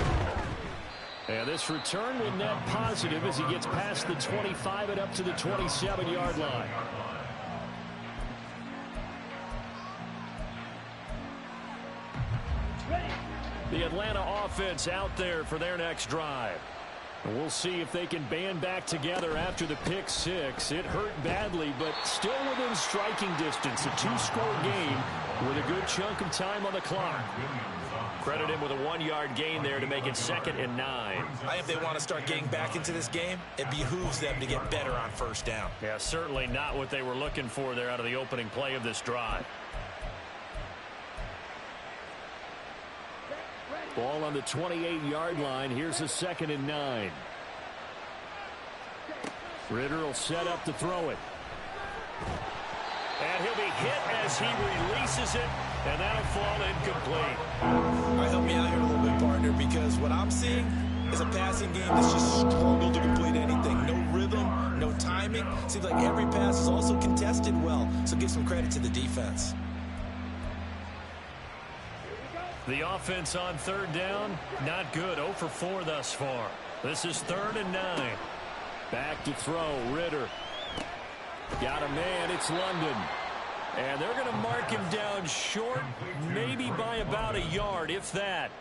[SPEAKER 1] And this return will net positive as he gets past the 25 and up to the 27-yard line. The Atlanta offense out there for their next drive. And we'll see if they can band back together after the pick six. It hurt badly, but still within striking distance. A two-score game with a good chunk of time on the clock. Credit him with a 1-yard gain there to make it 2nd and 9.
[SPEAKER 2] If they want to start getting back into this game, it behooves them to get better on first down.
[SPEAKER 1] Yeah, certainly not what they were looking for there out of the opening play of this drive. Ball on the 28-yard line. Here's a 2nd and 9. Ritter will set up to throw it. And he'll be hit as he releases it, and that'll fall incomplete.
[SPEAKER 2] All right, help me out here a little bit, partner, because what I'm seeing is a passing game that's just struggled to complete anything. No rhythm, no timing. Seems like every pass is also contested well, so give some credit to the defense.
[SPEAKER 1] The offense on 3rd down, not good. 0 for 4 thus far. This is 3rd and 9. Back to throw, Ritter. Got a man, it's London. And they're going to mark him down short, maybe by about a yard, if that.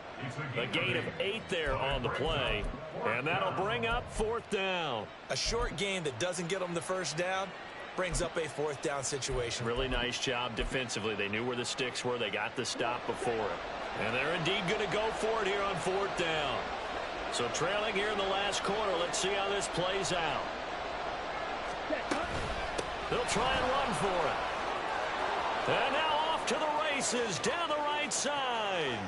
[SPEAKER 1] A gain of 8 there on the play. And that'll bring up 4th down.
[SPEAKER 2] A short gain that doesn't get them the first down brings up a 4th down situation.
[SPEAKER 1] Really nice job defensively. They knew where the sticks were. They got the stop before it. And they're indeed going to go for it here on 4th down. So trailing here in the last quarter. Let's see how this plays out. They'll try and run for it. And now off to the races down the right side.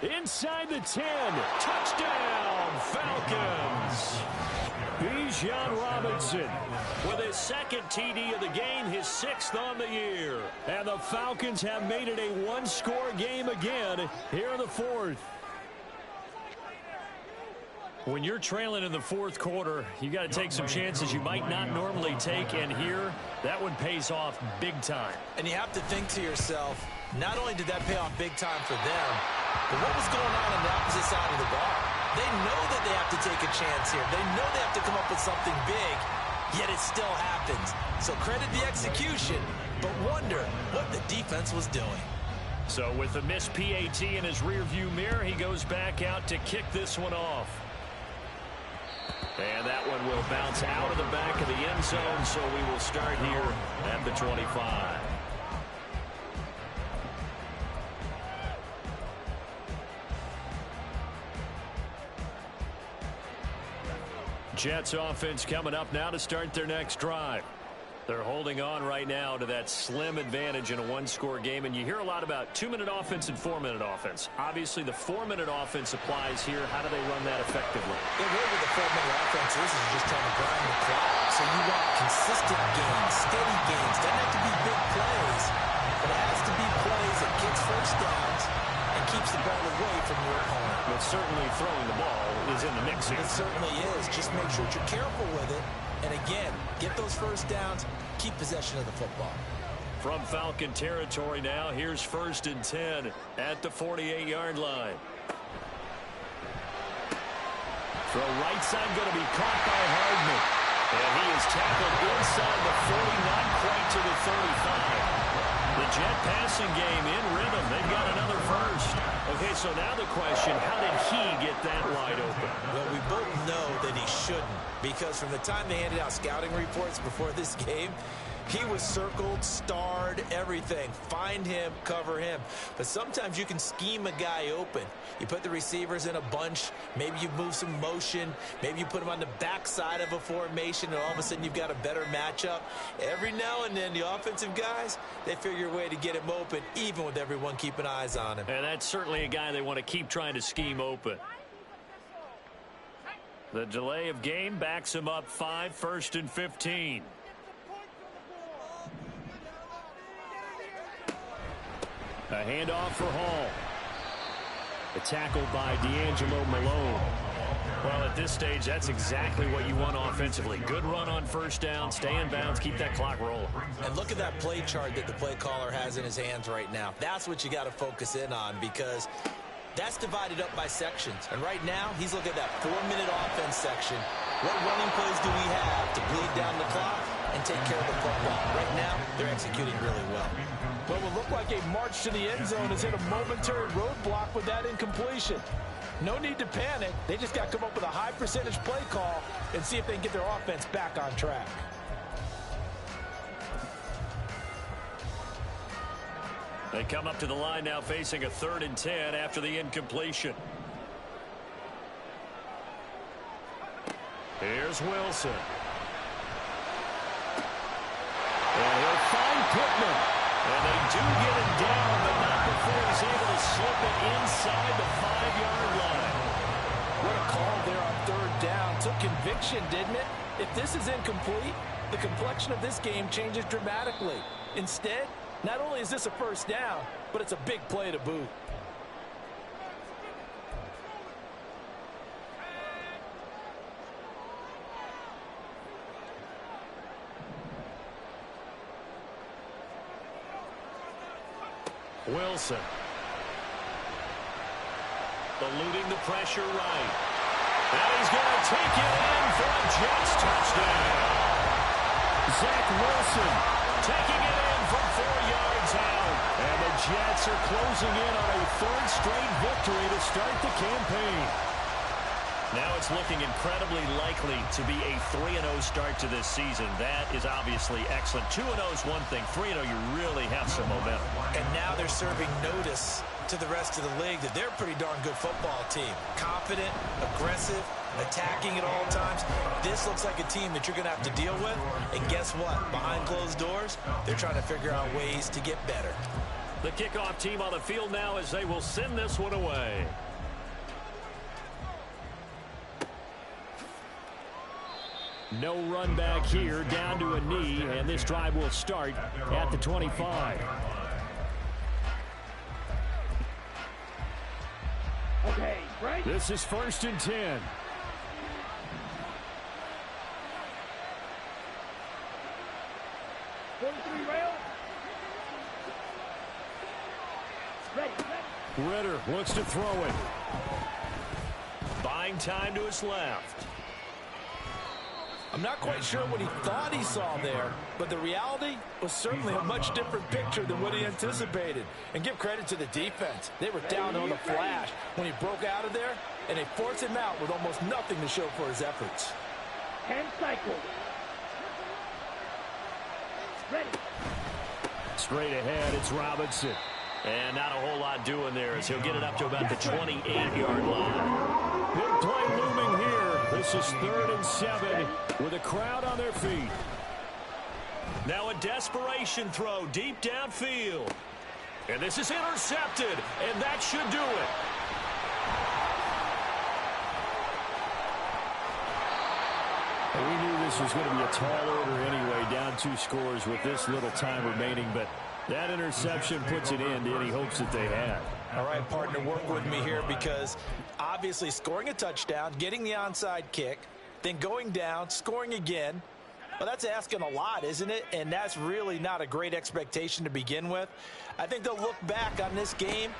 [SPEAKER 1] Inside the 10. Touchdown, Falcons. Bijan Robinson with his 2nd TD of the game, his 6th on the year. And the Falcons have made it a 1-score game again here in the 4th. When you're trailing in the 4th quarter, you got to take some chances you might not normally take, and here, that one pays off big time.
[SPEAKER 2] And you have to think to yourself, not only did that pay off big time for them, but what was going on the opposite side of the ball? They know that they have to take a chance here. They know they have to come up with something big, yet it still happens. So credit the execution, but wonder what the defense was doing.
[SPEAKER 1] So with the missed PAT in his rearview mirror, he goes back out to kick this one off. And that one will bounce out of the back of the end zone, so we will start here at the 25. Jets offense coming up now to start their next drive. They're holding on right now to that slim advantage in a one-score game, and you hear a lot about 2-minute offense and 4-minute offense. Obviously, the 4-minute offense applies here. How do they run that effectively?
[SPEAKER 2] Yeah, really with the 4-minute offense, this is just trying to grind the clock. So you want consistent gains, steady gains. Doesn't have to be big plays, but it has to be plays that gets first downs and keeps the ball away from your opponent.
[SPEAKER 1] But certainly throwing the ball is in the mix here.
[SPEAKER 2] It certainly is. Just make sure that you're careful with it. And again, get those first downs, keep possession of the football.
[SPEAKER 1] From Falcon territory now, here's 1st and 10 at the 48-yard line. Throw right side going to be caught by Hardman. And he is tackled inside the 40, not quite to the 35. The Jet passing game in rhythm. They've got another first. Okay, so now the question, how did he get that wide open?
[SPEAKER 2] Well, we both know that he shouldn't, because from the time they handed out scouting reports before this game, he was circled, starred, everything. Find him, cover him. But sometimes you can scheme a guy open. You put the receivers in a bunch. Maybe you move some motion. Maybe you put them on the backside of a formation, and all of a sudden you've got a better matchup. Every now and then, the offensive guys, they figure a way to get him open, even with everyone keeping eyes on him.
[SPEAKER 1] And that's certainly a guy they want to keep trying to scheme open. The delay of game backs him up 5, 1st and 15. A handoff for Hall. A tackle by D'Angelo Malone. Well, at this stage, that's exactly what you want offensively. Good run on first down, stay in bounds, keep that clock rolling.
[SPEAKER 2] And look at that play chart that the play caller has in his hands right now. That's what you got to focus in on, because that's divided up by sections. And right now, he's looking at that 4-minute offense section. What running plays do we have to bleed down the clock and take care of the football? Right now, they're executing really well.
[SPEAKER 4] Well, it will look like a march to the end zone has hit a momentary roadblock with that incompletion. No need to panic. They just got to come up with a high percentage play call and see if they can get their offense back on track.
[SPEAKER 1] They come up to the line now facing a 3rd and 10 after the incompletion. Here's Wilson. And he'll find Pittman. And they do get it down, but not before he's able to slip it inside the 5-yard line.
[SPEAKER 4] What a call there on 3rd down. Took conviction, didn't it? If this is incomplete, the complexion of this game changes dramatically. Instead, not only is this a first down, but it's a big play to boot.
[SPEAKER 1] Wilson. Eluding the pressure right. And he's going to take it in for a Jets touchdown. Zach Wilson taking it in from 4 yards out. And the Jets are closing in on a 3rd straight victory to start the campaign. Now it's looking incredibly likely to be a 3-0 start to this season. That is obviously excellent. 2-0 is one thing. 3-0, you really have some momentum.
[SPEAKER 2] And now they're serving notice to the rest of the league that they're a pretty darn good football team. Confident, aggressive, attacking at all times. This looks like a team that you're going to have to deal with. And guess what? Behind closed doors, they're trying to figure out ways to get better.
[SPEAKER 1] The kickoff team on the field now as they will send this one away. No run back here, down to a knee, and this drive will start at the 25.
[SPEAKER 5] Okay, right.
[SPEAKER 1] This is 1st and 10.
[SPEAKER 5] Rail. Ready.
[SPEAKER 1] Ritter looks to throw it. Buying time to his left.
[SPEAKER 4] I'm not quite sure what he thought he saw there, but the reality was certainly a much different picture than what he anticipated. And give credit to the defense. They were down on the flash when he broke out of there, and they forced him out with almost nothing to show for his efforts.
[SPEAKER 5] 10 cycles. Ready.
[SPEAKER 1] Straight ahead, it's Robinson. And not a whole lot doing there as he'll get it up to about the 28-yard line. Big play looming here. This is 3rd and 7 with a crowd on their feet. Now a desperation throw deep downfield. And this is intercepted, and that should do it. We knew this was going to be a tall order anyway, down 2 scores with this little time remaining, but that interception puts an end to any hopes that they had.
[SPEAKER 4] All right, partner, work with me here because obviously scoring a touchdown, getting the onside kick, then going down, scoring again, well, that's asking a lot, isn't it? And that's really not a great expectation to begin with. I think they'll look back on this game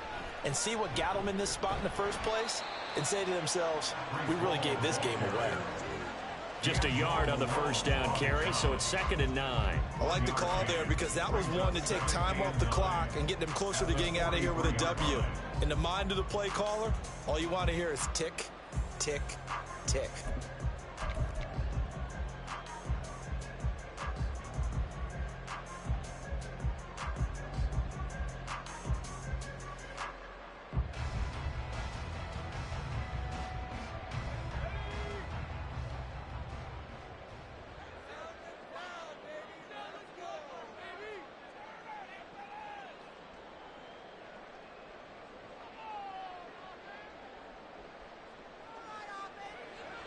[SPEAKER 4] and see what got them in this spot in the first place and say to themselves, we really gave this game away.
[SPEAKER 1] Just a yard on the first down carry, so it's 2nd and 9.
[SPEAKER 2] I like the call there because that was one to take time off the clock and get them closer to getting out of here with a W. In the mind of the play caller, all you want to hear is tick, tick, tick.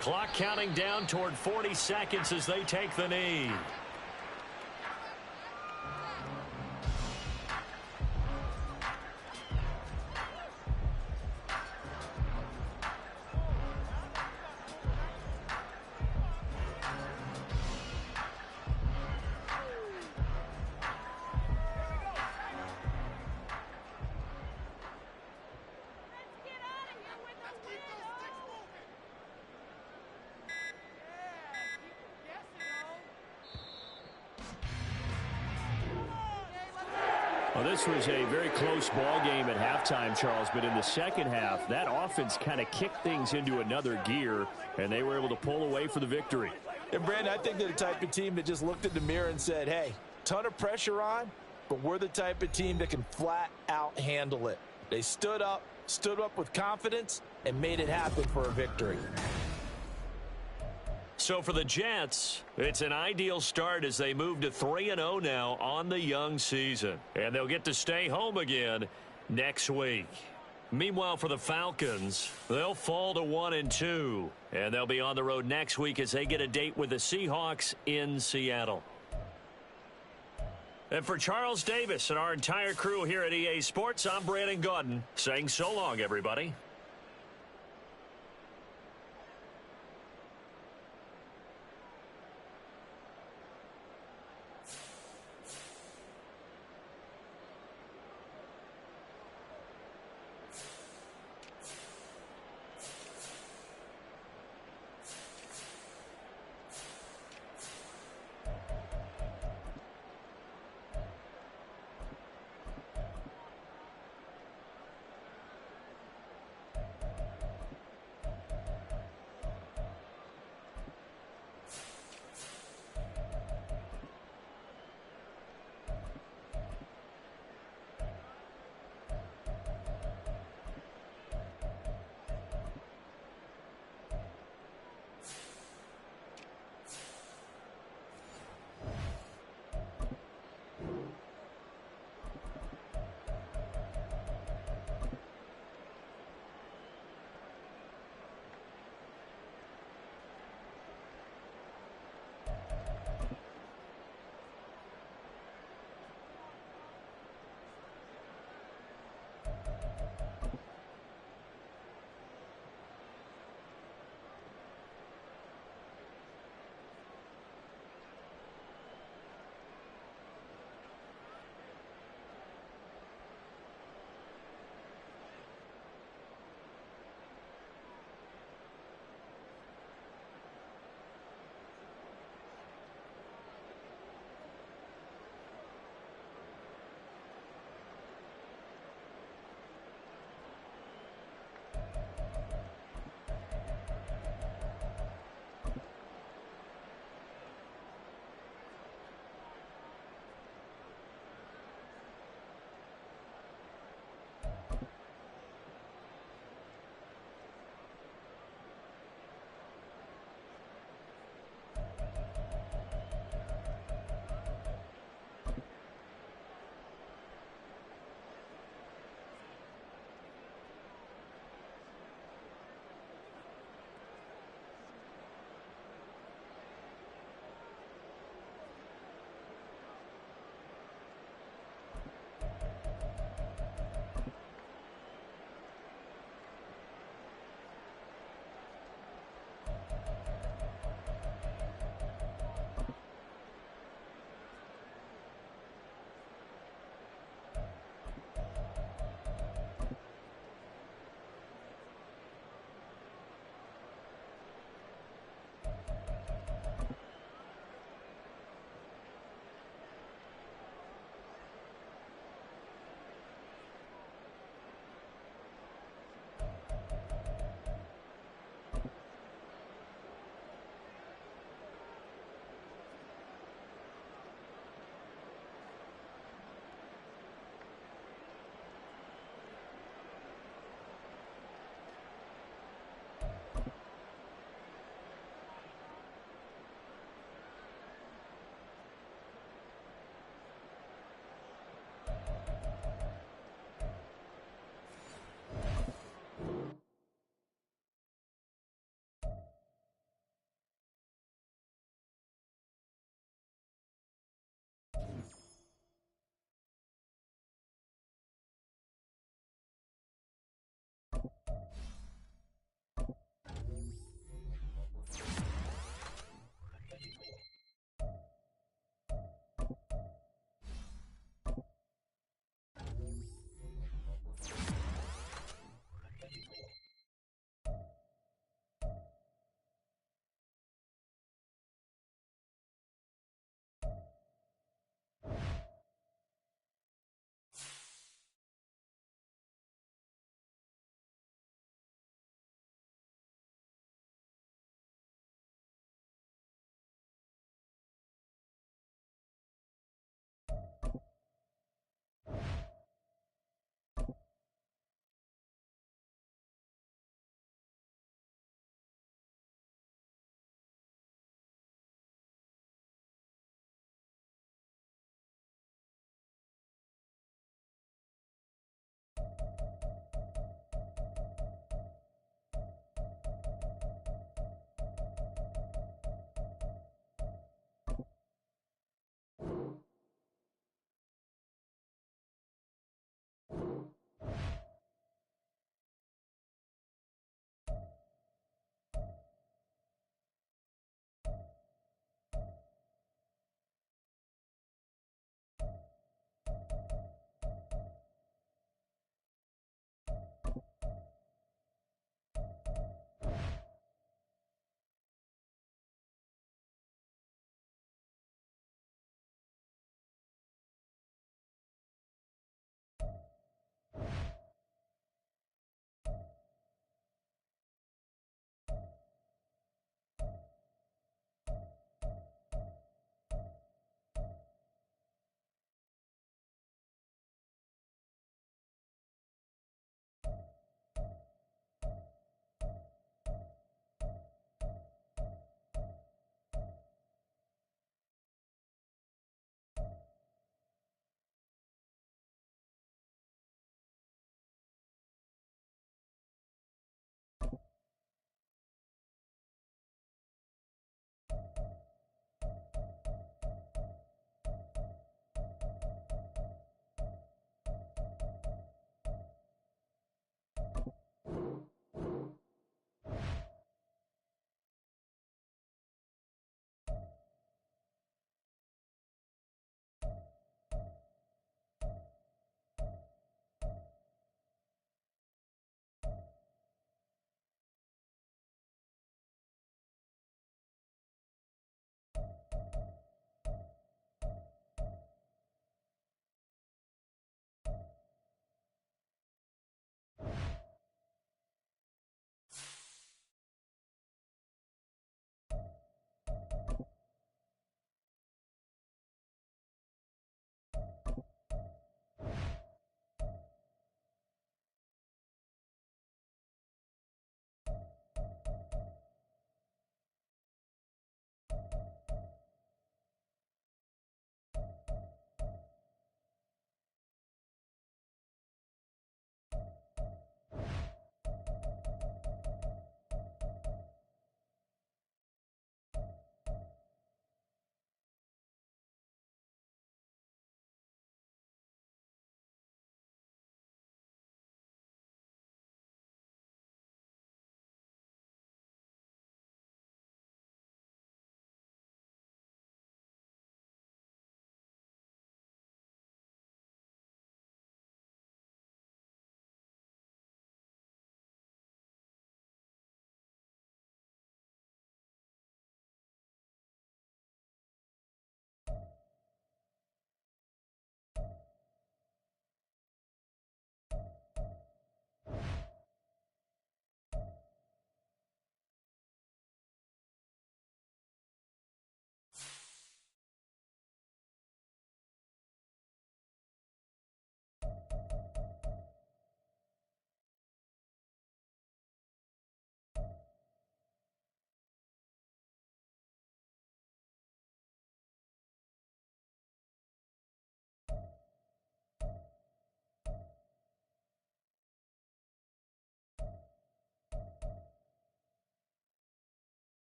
[SPEAKER 1] Clock counting down toward 40 seconds as they take the knee. Well, this was a very close ball game at halftime, Charles, but in the second half, that offense kind of kicked things into another gear, and they were able to pull away for the victory.
[SPEAKER 4] And, Brandon, I think they're the type of team that just looked in the mirror and said, hey, ton of pressure on, but we're the type of team that can flat out handle it. They stood up with confidence, and made it happen for a victory.
[SPEAKER 1] So for the Jets, it's an ideal start as they move to 3-0 now on the young season. And they'll get to stay home again next week. Meanwhile, for the Falcons, they'll fall to 1-2. And they'll be on the road next week as they get a date with the Seahawks in Seattle. And for Charles Davis and our entire crew here at EA Sports, I'm Brandon Gaudin saying so long, everybody.